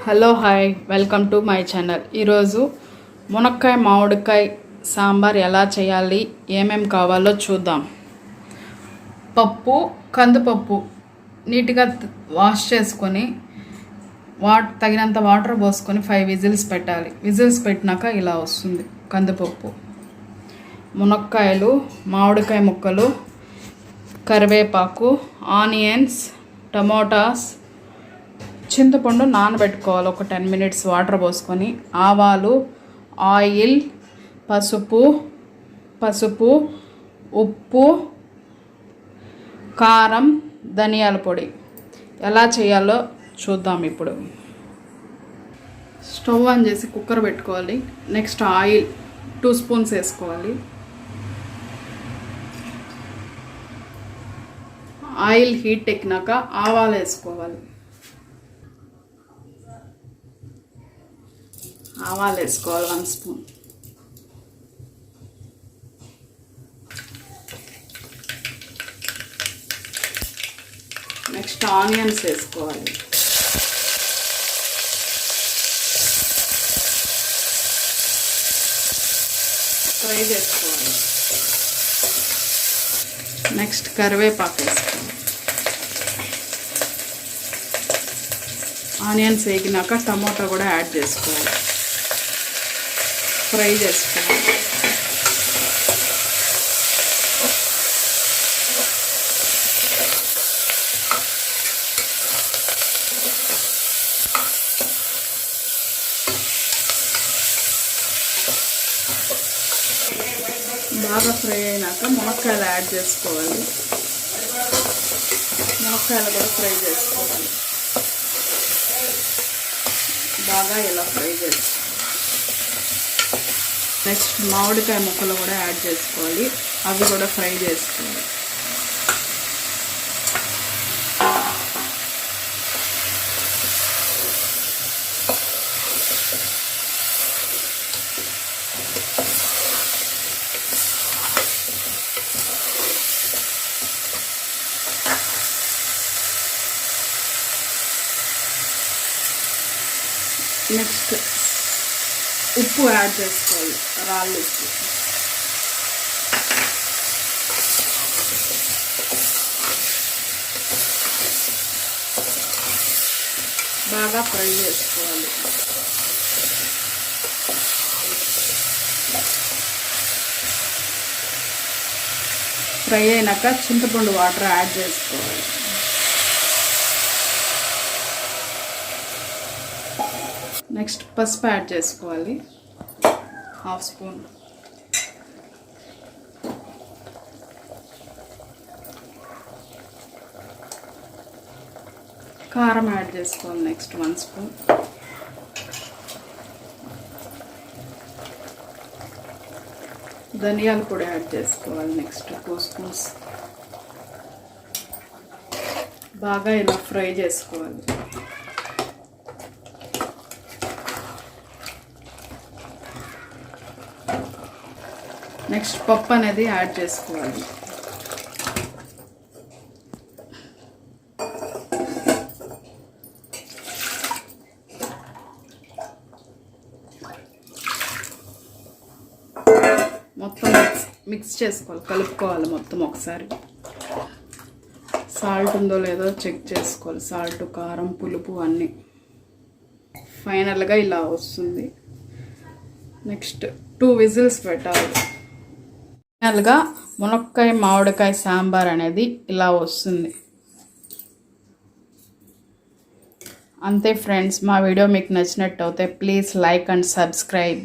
Hello hi welcome to my channel. ఈరోజు మునక్కాయ మామిడికాయ సాంబార్ ఎలా చేయాలి, ఏమేమి కావాలో చూద్దాం. పప్పు, కందిపప్పు నీట్గా వాష్ చేసుకొని తగినంత వాటర్ పోసుకొని 5 విజిల్స్ పెట్టాలి. విజిల్స్ పెట్టినాక ఇలా వస్తుంది కందిపప్పు. మునక్కాయలు, మామిడికాయ ముక్కలు, కరివేపాకు, ఆనియన్స్, టమోటాస్, చింతపండు నానబెట్టుకోవాలి ఒక 10 minutes వాటర్ పోసుకొని. ఆవాలు, ఆయిల్, పసుపు, ఉప్పు, కారం, ధనియాల పొడి. ఎలా చేయాలో చూద్దాం ఇప్పుడు. స్టవ్ ఆన్ చేసి కుక్కర్ పెట్టుకోవాలి. నెక్స్ట్ ఆయిల్ 2 spoons వేసుకోవాలి. ఆయిల్ హీట్ ఎక్కినాక ఆవాలు వేసుకోవాలి. ఆవాలు వేసుకోవాలి 1 spoon. నెక్స్ట్ ఆనియన్స్ వేసుకోవాలి. ఫ్రై చేసుకోవాలి. నెక్స్ట్ కరివేపాకు వేసుకోవాలి. ఆనియన్స్ వేగినాక టమాటా కూడా యాడ్ చేసుకోవాలి. ఫ్రై చేసుకోవాలి. బాగా ఫ్రై అయినాక మునక్కాయలు యాడ్ చేసుకోవాలి. మునక్కాయలు కూడా ఫ్రై చేసుకోవాలి. బాగా ఇలా ఫ్రై చేసుకోవాలి. నెక్స్ట్ మామిడికాయ ముక్కలు కూడా యాడ్ చేసుకోవాలి. అవి కూడా ఫ్రై చేసుకోవాలి. నెక్స్ట్ ఉప్పు యాడ్ చేసుకోవాలి. రాళ్ళు ఉప్పు. బాగా ఫ్రై చేసుకోవాలి. ఫ్రై అయినాక చింతపండు వాటర్ యాడ్ చేసుకోవాలి. నెక్స్ట్ పసుపు యాడ్ చేసుకోవాలి 1/2 spoon. కారం యాడ్ చేసుకోవాలి. Next 1 spoon. ధనియాల పొడి యాడ్ చేసుకోవాలి. Next 2 spoons. బాగా ఇలా ఫ్రై చేసుకోవాలి. నెక్స్ట్ పప్పు అనేది యాడ్ చేసుకోవాలి. మొత్తం మిక్స్ చేసుకోవాలి, కలుపుకోవాలి మొత్తం ఒకసారి. సాల్ట్ ఉందో లేదో చెక్ చేసుకోవాలి. సాల్ట్, కారం, పులుపు అన్నీ. ఫైనల్గా ఇలా వస్తుంది. నెక్స్ట్ 2 విజిల్స్ పెట్టాలి. ఫైనల్గా మునక్కాయ మామిడికాయ సాంబార్ అనేది ఇలా వస్తుంది. అంతే ఫ్రెండ్స్, మా వీడియో మీకు నచ్చినట్టయితే ప్లీజ్ లైక్ అండ్ సబ్స్క్రైబ్.